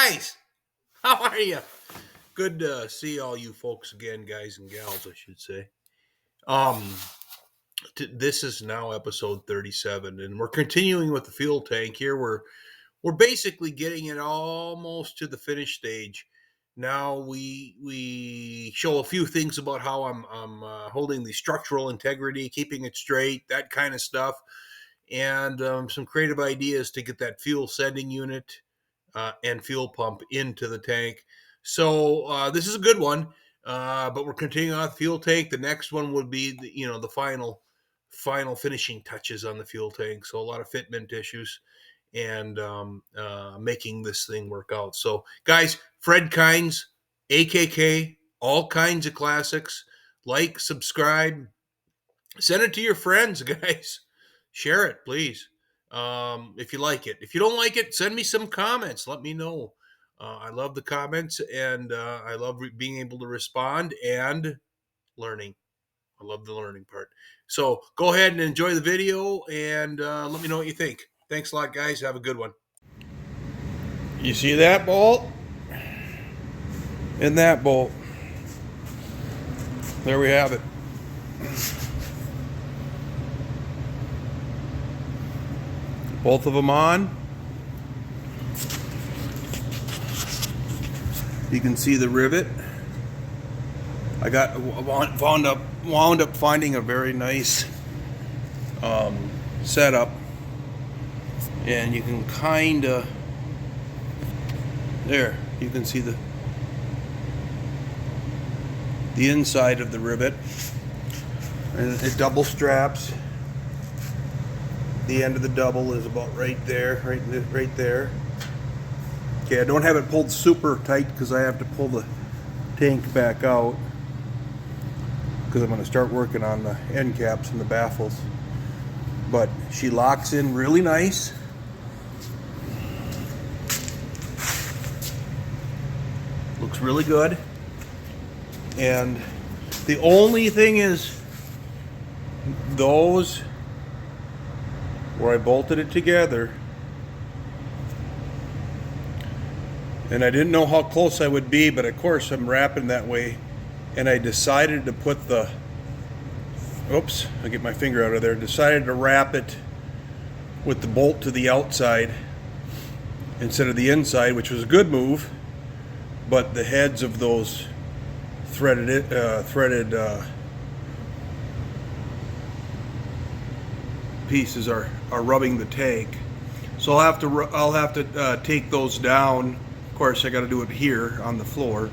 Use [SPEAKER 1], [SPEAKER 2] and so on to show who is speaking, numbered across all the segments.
[SPEAKER 1] guys, how are you? Good to see all you folks again, guys and gals, I should say. Um, this is now episode 37, and we're continuing with the fuel tank here. We're basically getting it almost to the finish stage. Now we show a few things about how I'm holding the structural integrity, keeping it straight, that kind of stuff, and some creative ideas to get that fuel sending unit and fuel pump into the tank. So this is a good one, but we're continuing on the fuel tank. The next one would be the final finishing touches on the fuel tank. So a lot of fitment issues and making this thing work out. So guys, Fred Kynes, AKK, all kinds of classics. Like, subscribe, send it to your friends, guys. Share it, please. If you like it. If you don't like it, send me some comments. Let me know. I love the comments, and I love being able to respond and learning. I love the learning part. So go ahead and enjoy the video, and let me know what you think. Thanks a lot, guys. Have a good one. You see that bolt? And that bolt. There we have it. Both of them on. You can see the rivet. I wound up finding a very nice setup, and you can kind of you can see the inside of the rivet, and it double straps. The end of the double is about right there, right there. Okay, I don't have it pulled super tight because I have to pull the tank back out because I'm going to start working on the end caps and the baffles. But she locks in really nice. Looks really good. And the only thing is those where I bolted it together, and I didn't know how close I would be, but of course I'm wrapping that way, and I decided to put the oops, I'll get my finger out of there, decided to wrap it with the bolt to the outside instead of the inside, which was a good move, but the heads of those threaded pieces are rubbing the tank, so I'll have to take those down. Of course, I got to do it here on the floor,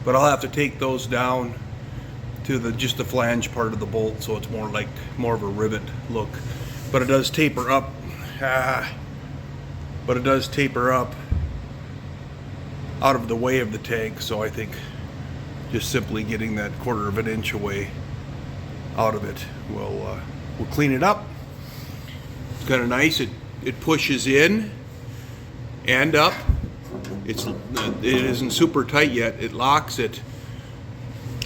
[SPEAKER 1] but I'll have to take those down to just the flange part of the bolt, so it's more of a rivet look. But it does taper up. But it does taper up out of the way of the tank, so I think just simply getting that 1/4 of an inch away out of it will clean it up. It's kind of nice. It pushes in and up. It isn't super tight yet. It locks it,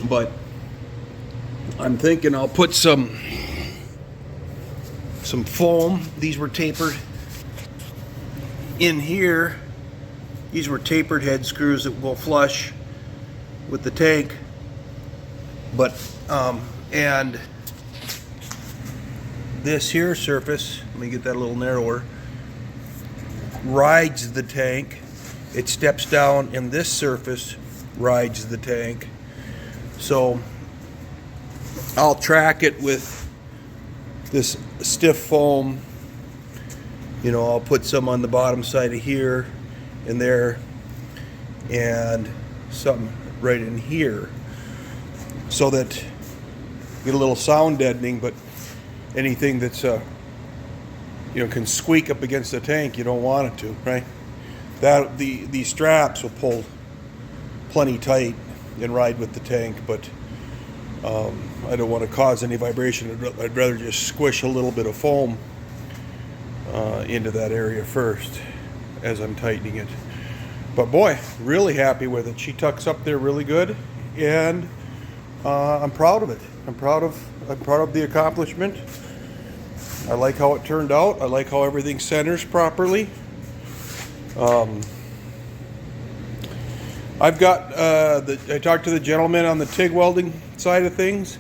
[SPEAKER 1] but I'm thinking I'll put some foam. These were tapered in here. These were tapered head screws that will flush with the tank, but and this here surface, let me get that a little narrower, rides the tank. It steps down, and this surface rides the tank. So I'll track it with this stiff foam. I'll put some on the bottom side of here and there, and some right in here, so that you get a little sound deadening, but anything that's can squeak up against the tank, you don't want it to, right? These straps will pull plenty tight and ride with the tank, but I don't want to cause any vibration. I'd rather just squish a little bit of foam into that area first as I'm tightening it. But boy, really happy with it. She tucks up there really good, and I'm proud of it. I'm proud of the accomplishment. I like how it turned out. I like how everything centers properly. I've got, I talked to the gentleman on the TIG welding side of things,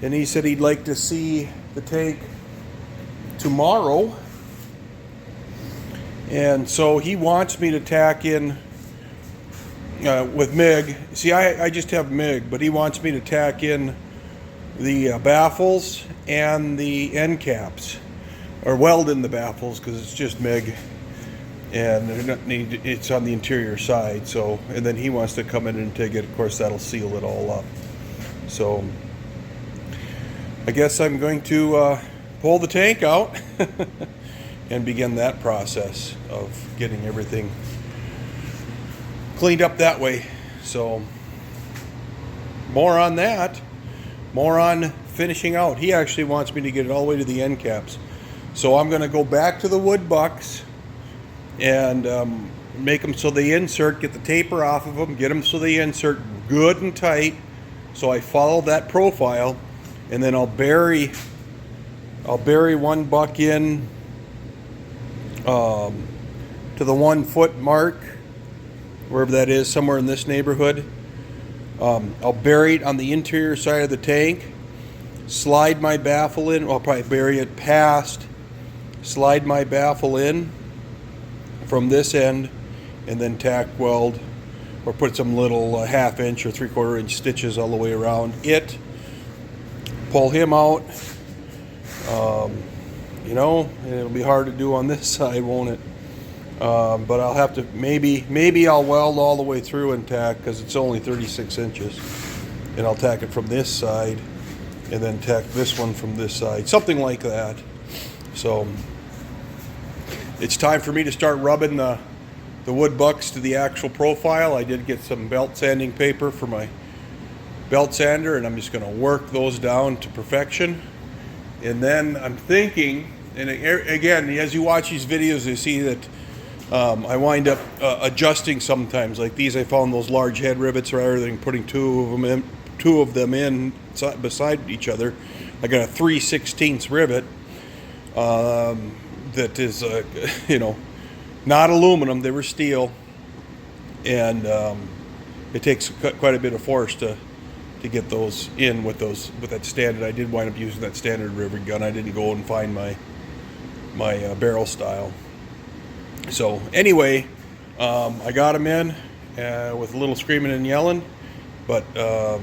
[SPEAKER 1] and he said he'd like to see the tank tomorrow. And so he wants me to tack in with MIG. See, I just have MIG, but he wants me to tack in the baffles and the end caps, or weld in the baffles, because it's just MIG. And it's on the interior side, so, and then he wants to come in and take it. Of course, that'll seal it all up. So I guess I'm going to pull the tank out and begin that process of getting everything cleaned up that way. So more on that, more on finishing out. He actually wants me to get it all the way to the end caps. So I'm going to go back to the wood bucks and make them so they insert, get the taper off of them, get them so they insert good and tight, so I follow that profile, and then I'll bury one buck in to the 1 foot mark, wherever that is, somewhere in this neighborhood. I'll bury it on the interior side of the tank, slide my baffle in. I'll probably bury it past, slide my baffle in from this end, and then tack weld or put some little 1/2 inch or 3/4 inch stitches all the way around it. Pull him out. You know, it'll be hard to do on this side, won't it? But I'll have to, maybe I'll weld all the way through and tack, because it's only 36 inches. And I'll tack it from this side and then tack this one from this side. Something like that. So it's time for me to start rubbing the wood bucks to the actual profile. I did get some belt sanding paper for my belt sander, and I'm just going to work those down to perfection. And then I'm thinking, and again, as you watch these videos, you see that I wind up adjusting sometimes. Like these, I found those large head rivets, rather than putting two of them in beside each other. I got a 3/16 rivet. That is, you know, not aluminum. They were steel, and it takes quite a bit of force to get those in with that standard. I did wind up using that standard rivet gun. I didn't go and find my barrel style. So anyway, I got them in with a little screaming and yelling, but now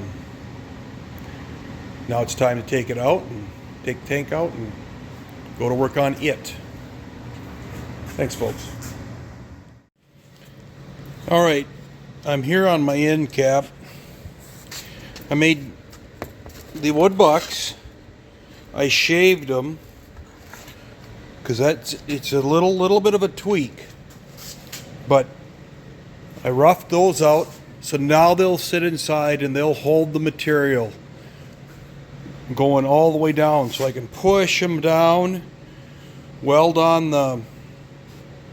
[SPEAKER 1] it's time to take it out and take the tank out and go to work on it. Thanks, folks. All right, I'm here on my end cap. I made the wood bucks. I shaved them because it's a little bit of a tweak, but I roughed those out, so now they'll sit inside and they'll hold the material going all the way down, so I can push them down, weld on the,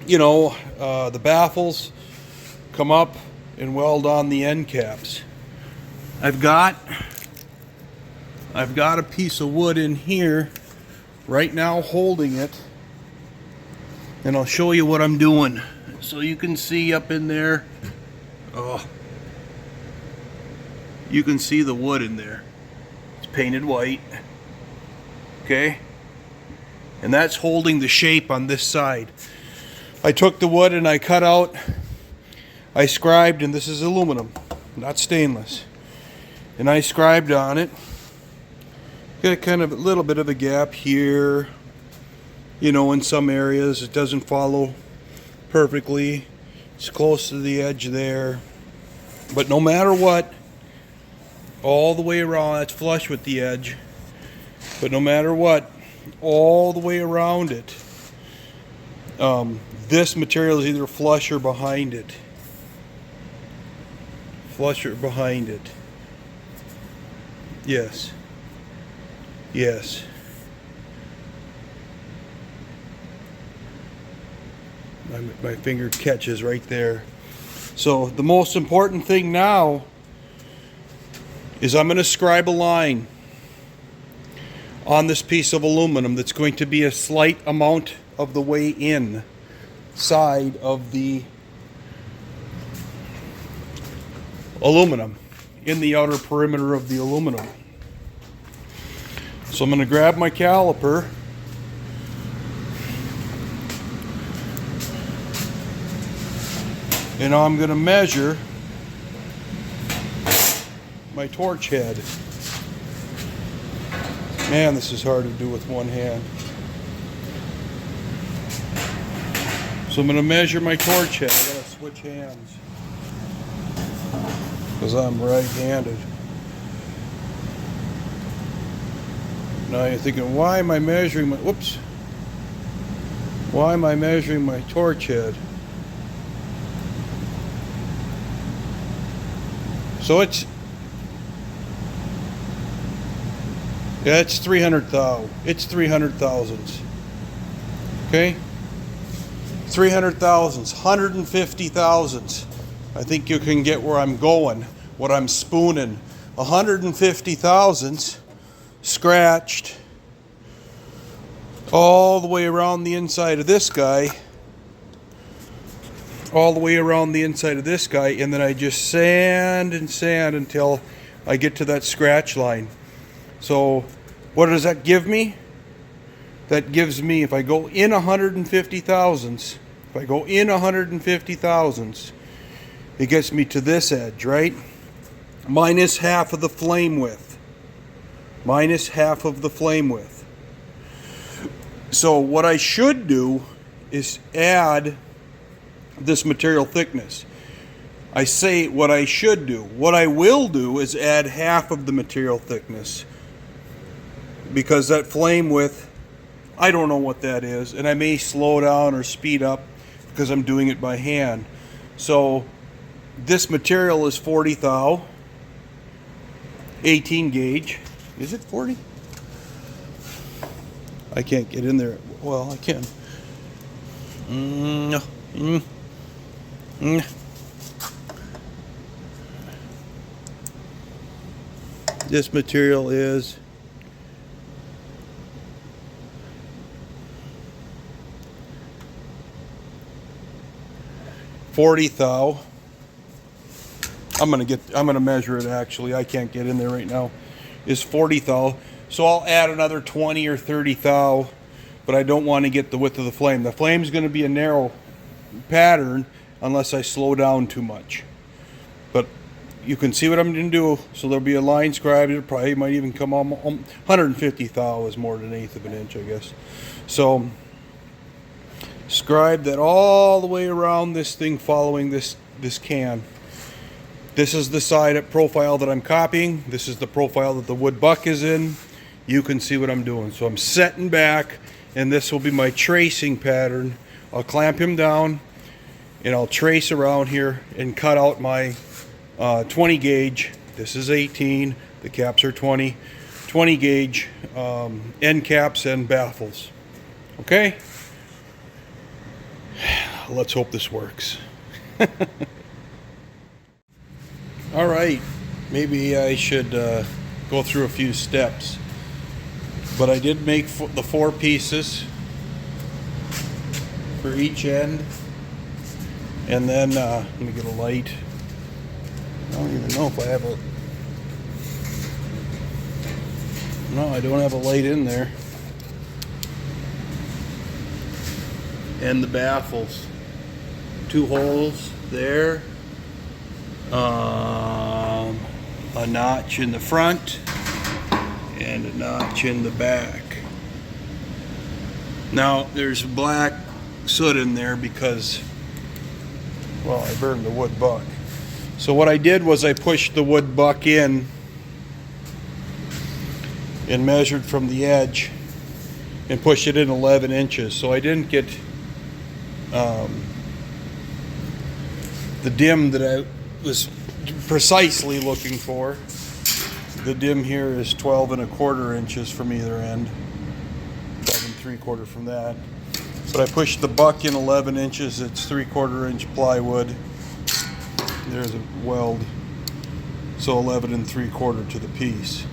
[SPEAKER 1] you know, the baffles, come up and weld on the end caps. I've got a piece of wood in here right now holding it, and I'll show you what I'm doing so you can see up in there. Oh, you can see the wood in there. It's painted white, okay, and that's holding the shape on this side. I took the wood and I cut out, I scribed, and this is aluminum, not stainless, and I scribed on it. Got kind of a little bit of a gap here, you know, in some areas it doesn't follow perfectly. It's close to the edge there, but no matter what, all the way around, it's flush with the edge, but no matter what, all the way around it, this material is either flush or behind it. Flush or behind it. Yes. Yes. My finger catches right there. So the most important thing now is I'm going to scribe a line on this piece of aluminum that's going to be a slight amount of the way in side of the aluminum, in the outer perimeter of the aluminum. So I'm going to grab my caliper and I'm going to measure my torch head. Man, this is hard to do with one hand. So I'm going to measure my torch head. I got to switch hands because I'm right-handed. Now you're thinking, why am I measuring my, whoops. Why am I measuring my torch head? So it's 300,000. It's 300 thousandths. Okay? 300 thousandths, 150 thousandths. I think you can get where I'm going, what I'm spooning. 150 thousandths scratched all the way around the inside of this guy. All the way around the inside of this guy, and then I just sand and sand until I get to that scratch line. So what does that give me? That gives me, if I go in 150 thousandths, if I go in 150 thousandths, it gets me to this edge, right? Minus half of the flame width. Minus half of the flame width. So what I should do is add this material thickness. I say what I should do. What I will do is add half of the material thickness, because that flame width, I don't know what that is, and I may slow down or speed up because I'm doing it by hand. So this material is 40 thou, 18 gauge. Is it 40? I can't get in there. Well, I can. No. This material is 40 thou. I'm gonna measure it actually. I can't get in there right now. Is 40 thou. So I'll add another 20 or 30 thou, but I don't want to get the width of the flame. The flame's going to be a narrow pattern unless I slow down too much. But you can see what I'm going to do. So there'll be a line scribed. It probably might even come on 150 thou is more than 1/8 of an inch, I guess. So scribe that all the way around this thing, following this can. This is the side profile that I'm copying. This is the profile that the wood buck is in. You can see what I'm doing. So I'm setting back, and this will be my tracing pattern. I'll clamp him down, and I'll trace around here and cut out my 20 gauge. This is 18. The caps are 20. 20 gauge end caps and baffles. Okay? Let's hope this works. All right, maybe I should go through a few steps, but I did make the 4 pieces for each end, and then let me get a light. I don't even know if I have a, no, I don't have a light in there. And the baffles, 2 holes there. A notch in the front and a notch in the back. Now there's black soot in there because, well, I burned the wood buck. So what I did was I pushed the wood buck in and measured from the edge and pushed it in 11 inches. So I didn't get the dim that I was precisely looking for. The dim here is 12 1/4 inches from either end, 12 3/4 from that. But I pushed the buck in 11 inches. It's 3/4 inch plywood. There's a weld, so 11 3/4 to the piece.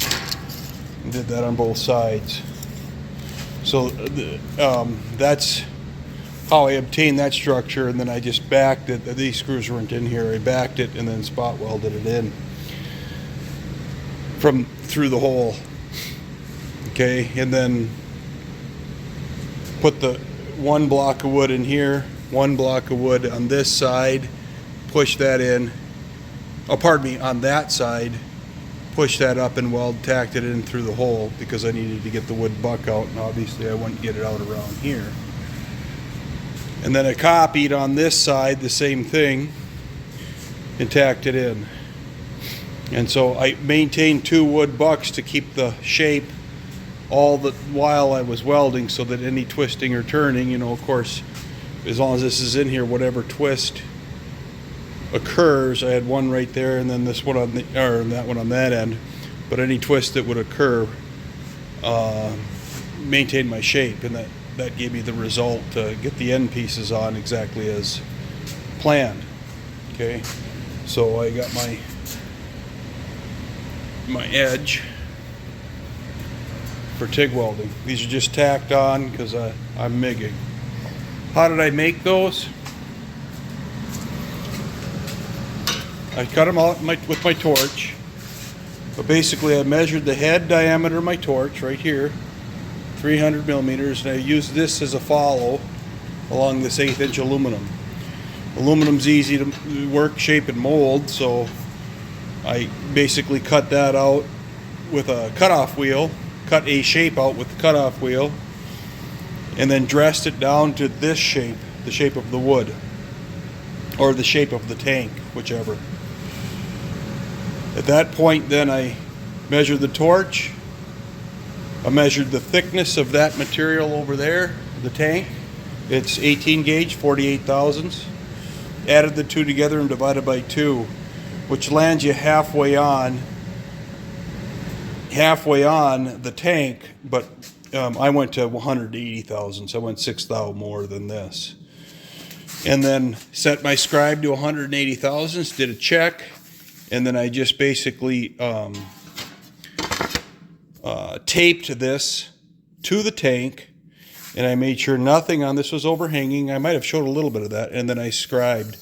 [SPEAKER 1] And did that on both sides. So that's
[SPEAKER 2] how I obtained that structure, and then I just backed it. These screws weren't in here. I backed it and then spot welded it in from through the hole. Okay, and then put the one block of wood in here, one block of wood on this side, push that in. Oh, pardon me, on that side, push that up and tacked it in through the hole because I needed to get the wood buck out, and obviously I wouldn't get it out around here. And then I copied on this side the same thing and tacked it in. And so I maintained 2 wood bucks to keep the shape all the while I was welding, so that any twisting or turning, you know, of course, as long as this is in here, whatever twist occurs, I had one right there and then this one on the, or that one on that end, but any twist that would occur maintained my shape, and that gave me the result to get the end pieces on exactly as planned. Okay, so I got my edge for TIG welding. These are just tacked on because I'm MIGging. How did I make those? I cut them out with my torch, but basically I measured the head diameter of my torch right here, 300 millimeters, and I used this as a follow along this 1/8 inch aluminum. Aluminum's easy to work, shape, and mold, so I basically cut that out with a cutoff wheel, cut a shape out with the cutoff wheel, and then dressed it down to this shape, the shape of the wood, or the shape of the tank, whichever. At that point, then I measured the torch. I measured the thickness of that material over there, the tank. It's 18 gauge, 48 thousandths. Added the two together and divided by 2, which lands you halfway on the tank, but I went to 180 thousandths. I went 6 thou more than this. And then set my scribe to 180 thousandths, did a check, and then I just basically taped this to the tank, and I made sure nothing on this was overhanging. I might have showed a little bit of that, and then I scribed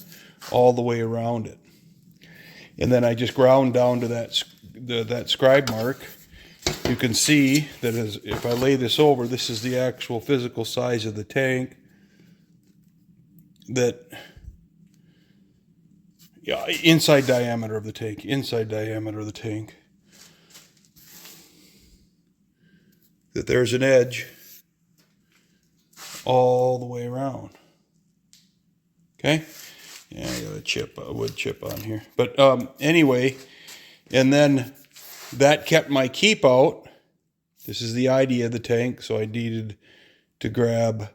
[SPEAKER 2] all the way around it. And then I just ground down to that scribe mark. You can see that if I lay this over, this is the actual physical size of the tank. Inside diameter of the tank. That there's an edge all the way around. Okay? Yeah, I got a wood chip on here. But anyway, and then that kept my keep out. This is the idea of the tank, so I needed to grab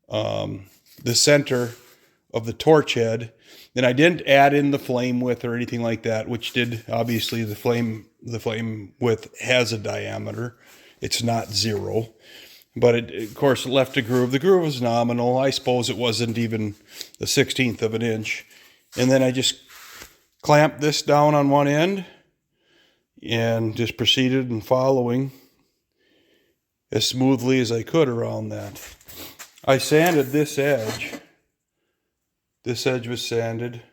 [SPEAKER 2] the center of the torch head. Then I didn't add in the flame width or anything like that, which did, obviously, the flame width has a diameter. It's not 0. But it, of course, it left a groove. The groove was nominal. I suppose it wasn't even the 1/16 of an inch. And then I just clamped this down on one end and just proceeded in following as smoothly as I could around that. I sanded this edge. This edge was sanded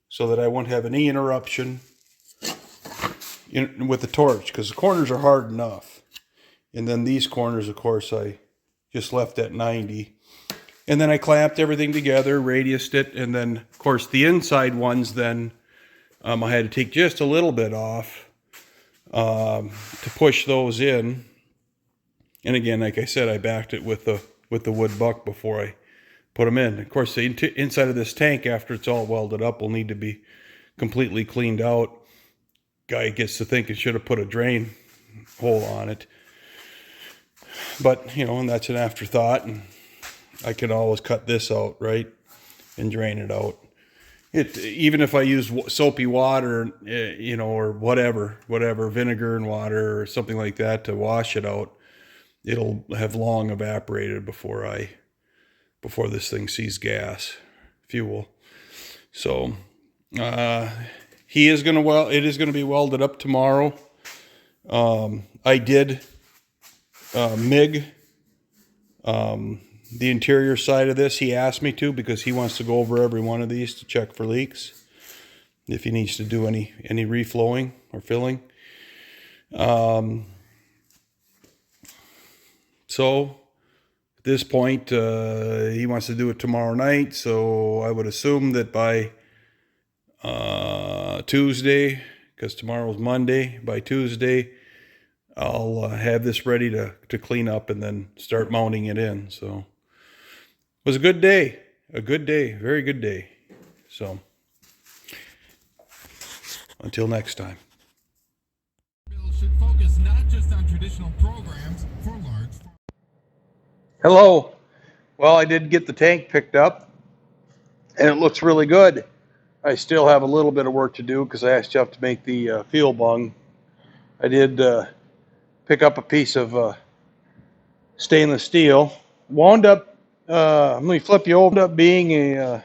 [SPEAKER 2] so that I wouldn't have any interruption with the torch, because the corners are hard enough. And then these corners, of course, I just left at 90. And then I clamped everything together, radiused it, and then, of course, the inside ones then I had to take just a little bit off to push those in. And again, like I said, I backed it with the wood buck before I put them in. Of course, the inside of this tank, after it's all welded up, will need to be completely cleaned out. Guy gets to think it should have put a drain hole on it. But, you know, and that's an afterthought, and I can always cut this out, right, and drain it out. Even if I use soapy water, you know, or whatever, vinegar and water or something like that to wash it out, it'll have long evaporated before this thing sees fuel. So it is going to be welded up tomorrow. I did MIG the interior side of this. He asked me to because he wants to go over every one of these to check for leaks, if he needs to do any reflowing or filling. So at this point, he wants to do it tomorrow night. So I would assume that by Tuesday, because tomorrow's Monday, by Tuesday, I'll have this ready to clean up and then start mounting it in. So it was a good day, very good day. So until next time.
[SPEAKER 3] Should focus not just on traditional programs for large.
[SPEAKER 2] Hello. Well, I did get the tank picked up, and it looks really good. I still have a little bit of work to do because I asked Jeff to make the fuel bung. I did pick up a piece of stainless steel. Wound up, let me flip you over, up being a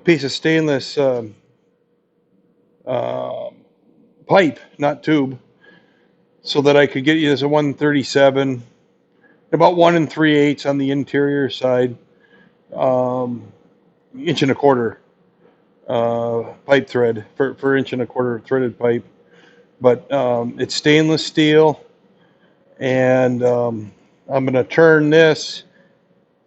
[SPEAKER 2] piece of stainless pipe, not tube, so that I could get you as a 137, about 1 3/8 on the interior side, inch and a quarter pipe thread for inch and a quarter threaded pipe. But it's stainless steel, and I'm going to turn this,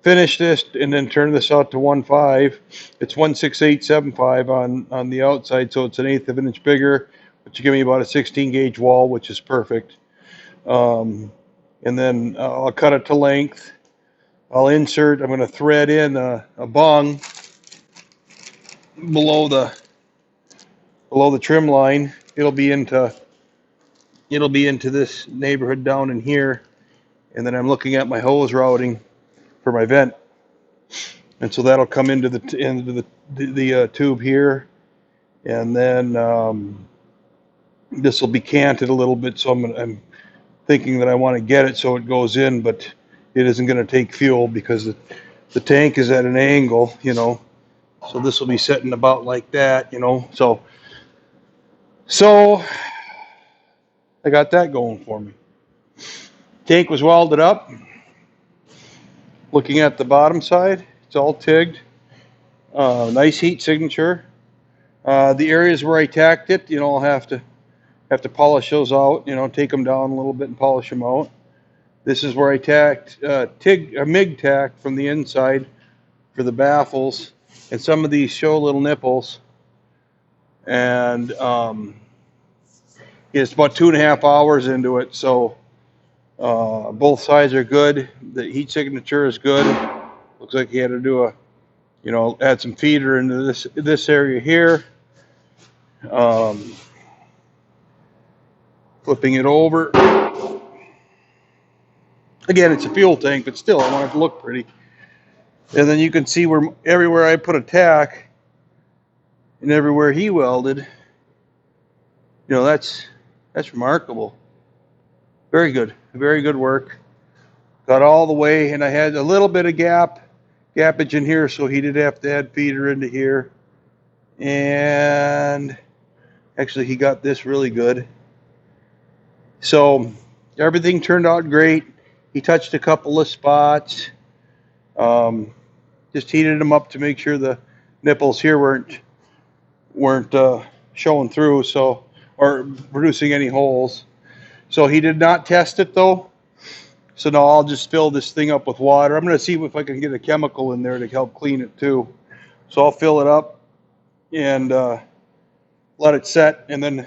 [SPEAKER 2] finish this, and then turn this out to 1.5. It's 16875 on the outside, so it's an 1/8 of an inch bigger, which will give me about a 16 gauge wall, which is perfect. And then I'll cut it to length. I'll insert, I'm going to thread in a bung below the trim line. It'll be into this neighborhood down in here, and then I'm looking at my hose routing for my vent, and so that'll come into the tube here, and then this will be canted a little bit. So I'm thinking that I want to get it so it goes in, but it isn't going to take fuel because the tank is at an angle, you know. So this will be sitting about like that, you know. So I got that going for me. Tank was welded up. Looking at the bottom side, it's all tigged. Nice heat signature. The areas where I tacked it, you know, I'll have to polish those out. You know, take them down a little bit and polish them out. This is where I tacked a MIG tack from the inside for the baffles, and some of these show little nipples. And it's about 2.5 hours into it, so both sides are good. The heat signature is good. Looks like he had to do add some feeder into this area here. Flipping it over. Again, it's a fuel tank, but still, I want it to look pretty. And then you can see where everywhere I put a tack and everywhere he welded, you know, that's remarkable. Very good work. Got all the way, and I had a little bit of gappage in here, so he did have to add feeder into here. And actually, he got this really good. So everything turned out great. He touched a couple of spots. Just heated them up to make sure the nipples here weren't showing through, or producing any holes. So he did not test it though. So now I'll just fill this thing up with water. I'm going to see if I can get a chemical in there to help clean it too. So I'll fill it up and let it set. And then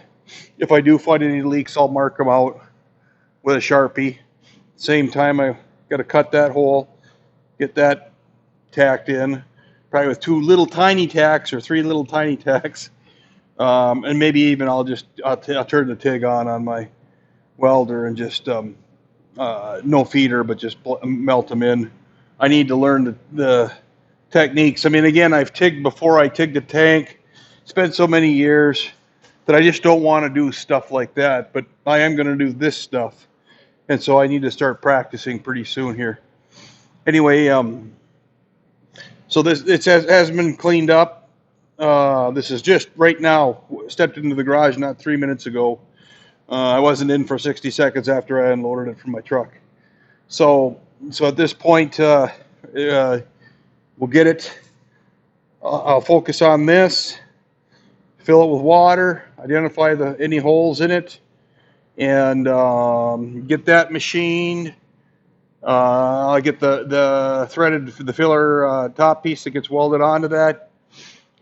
[SPEAKER 2] if I do find any leaks, I'll mark them out with a Sharpie. Same time, I got to cut that hole, get that tacked in, probably with 2 little tiny tacks or 3 little tiny tacks. And maybe even I'll turn the TIG on my welder and just no feeder, but just melt them in. I need to learn the techniques. I mean, again, I've tigged before. I tigged a tank. Spent so many years that I just don't want to do stuff like that. But I am going to do this stuff, and so I need to start practicing pretty soon here. Anyway, so it has been cleaned up. This is just right now. Stepped into the garage not 3 minutes ago. I wasn't in for 60 seconds after I unloaded it from my truck. So at this point, we'll get it. I'll focus on this, fill it with water, identify any holes in it, and get that machined. I'll get the threaded, the filler top piece that gets welded onto that,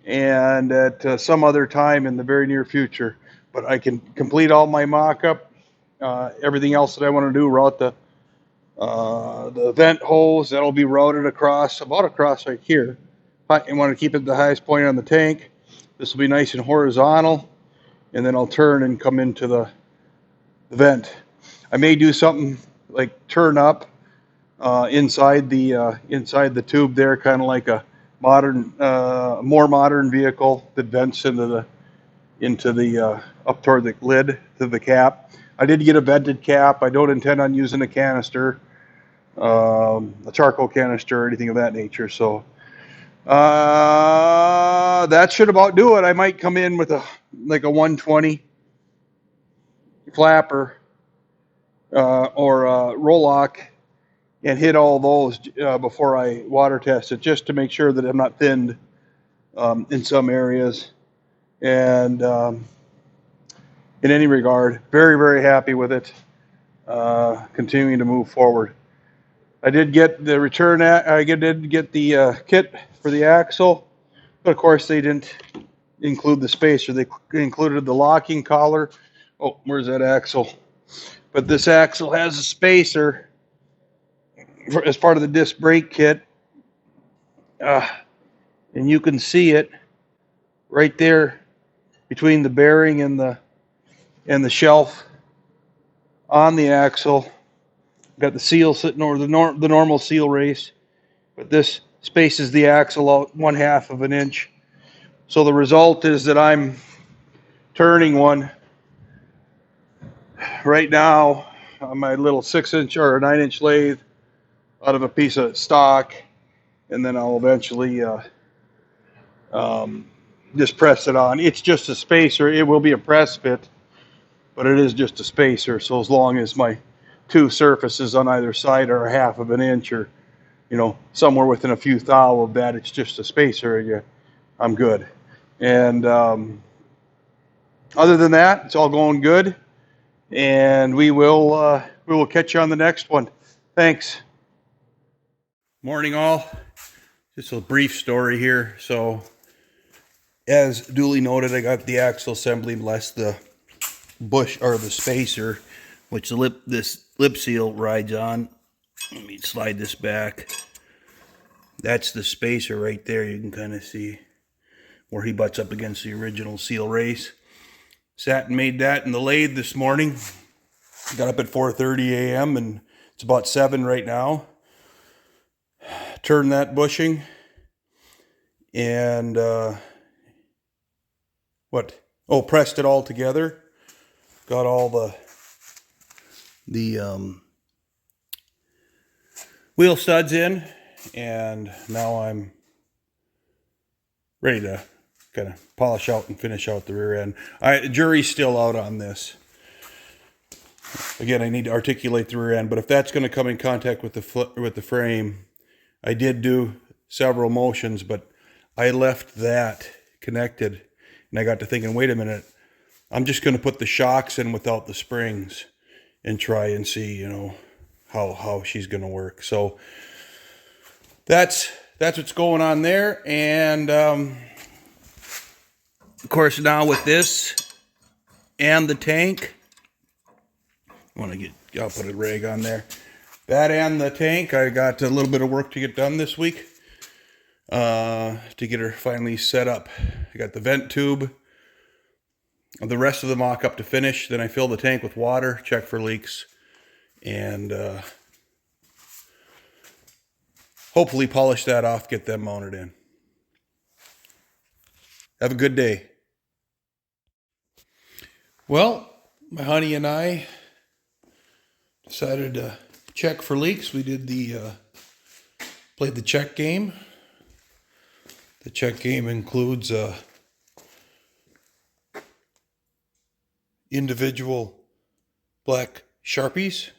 [SPEAKER 2] and at some other time in the very near future. But I can complete all my mock-up, everything else that I want to do, route the vent hose. That'll be routed about across right here. I want to keep it the highest point on the tank. This will be nice and horizontal, and then I'll turn and come into the vent. I may do something like turn up inside the tube there, kind of like a more modern vehicle that vents into the up toward the lid to the cap. I did get a vented cap. I don't intend on using a canister, a charcoal canister or anything of that nature. So that should about do it. I might come in with a 120 flapper or a roll-lock and hit all those before I water test it, just to make sure that I'm not thinned in some areas. And in any regard, very, very happy with it. Continuing to move forward. I did get the I did get the kit for the axle, but of course they didn't include the spacer. They included the locking collar. Oh, where's that axle? But this axle has a spacer as part of the disc brake kit, and you can see it right there between the bearing and the shelf on the axle. Got the seal sitting over the normal seal race, but this spaces the axle out 1/2 of an inch. So the result is that I'm turning one right now on my little 6-inch or 9-inch lathe out of a piece of stock, and then I'll eventually just press it on. It's just a spacer. It will be a press fit, but it is just a spacer. So as long as my two surfaces on either side are 1/2 of an inch, or somewhere within a few thou of that, it's just a spacer. I'm good. And other than that, it's all going good. And we will catch you on the next one. Thanks. Morning, all. Just a brief story here. So, as duly noted, I got the axle assembly less the bush or the spacer, which this lip seal rides on. Let me slide this back. That's the spacer right there. You can kind of see where he butts up against the original seal race. Sat and made that in the lathe this morning. Got up at 4:30 a.m. and it's about 7 right now. Turned that bushing and pressed it all together. Got all the wheel studs in, and now I'm ready to kind of polish out and finish out the rear end. Jury's still out on this. Again, I need to articulate the rear end, but if that's going to come in contact with the frame, I did do several motions, but I left that connected, and I got to thinking, wait a minute, I'm just going to put the shocks in without the springs and try and see, how she's going to work. So that's what's going on there. And of course, now with this and the tank, I'll put a rag on there. That and the tank, I got a little bit of work to get done this week to get her finally set up. I got the vent tube, the rest of the mock-up to finish. Then I fill the tank with water, check for leaks, and hopefully polish that off, get them mounted in. Have a good day. Well, my honey and I decided to check for leaks. We did played the check game. The check game includes individual black Sharpies,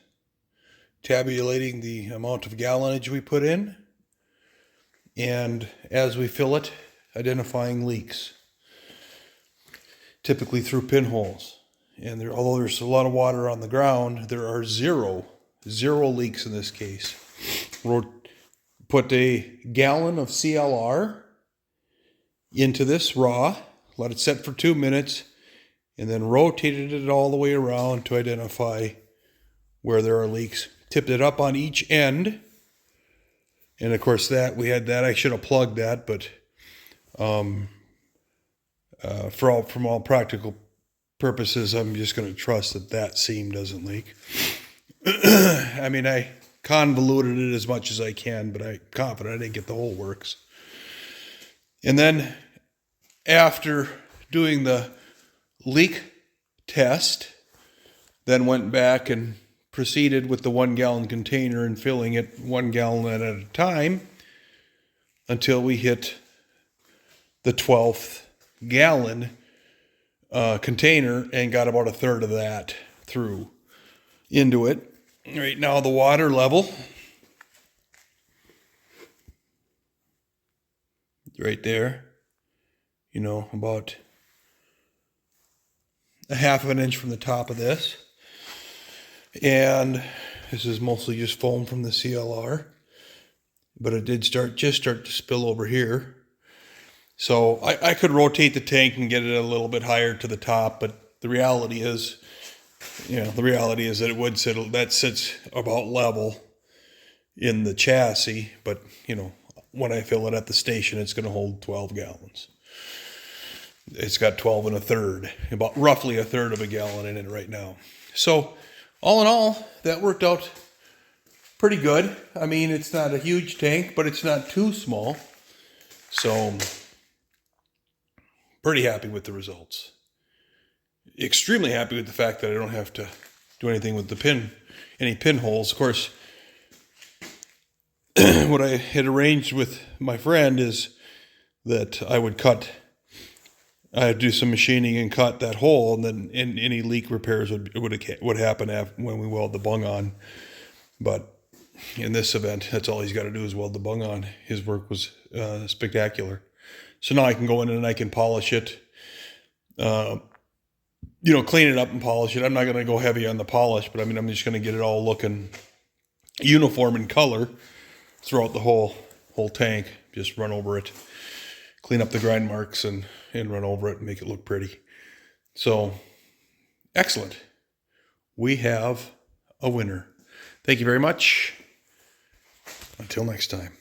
[SPEAKER 2] tabulating the amount of gallonage we put in. and as we fill it, identifying leaks, typically through pinholes. And although there's a lot of water on the ground, there are zero leaks in this case. Put a gallon of CLR into this raw, let it set for 2 minutes, and then rotated it all the way around to identify where there are leaks. Tipped it up on each end. And of course I should have plugged that, but from all practical purposes, I'm just going to trust that seam doesn't leak. I mean, I convoluted it as much as I can, but I'm confident I didn't get the whole works. And then after doing the leak test, then went back and proceeded with the 1 gallon container and filling it 1 gallon at a time until we hit the 12th gallon container and got about a third of that through into it. Right now the water level right there, about a half of an inch from the top of this. And this is mostly just foam from the CLR, but it did start to spill over here. So I could rotate the tank and get it a little bit higher to the top, but the reality is that that sits about level in the chassis, but when I fill it at the station, it's going to hold 12 gallons. It's got 12 1/3, about roughly a third of a gallon in it right now. So all in all, that worked out pretty good. I mean, it's not a huge tank, but it's not too small. So pretty happy with the results. Extremely happy with the fact that I don't have to do anything with any pinholes. Of course, what I had arranged with my friend is that I'd do some machining and cut that hole, and then any leak repairs would happen when we weld the bung on. But in this event, that's all he's got to do is weld the bung on. His work was spectacular. So now I can go in and I can polish it, clean it up and polish it. I'm not going to go heavy on the polish, but I'm just going to get it all looking uniform in color throughout the whole tank. Just run over it, clean up the grind marks and run over it and make it look pretty. So, excellent. We have a winner. Thank you very much. Until next time.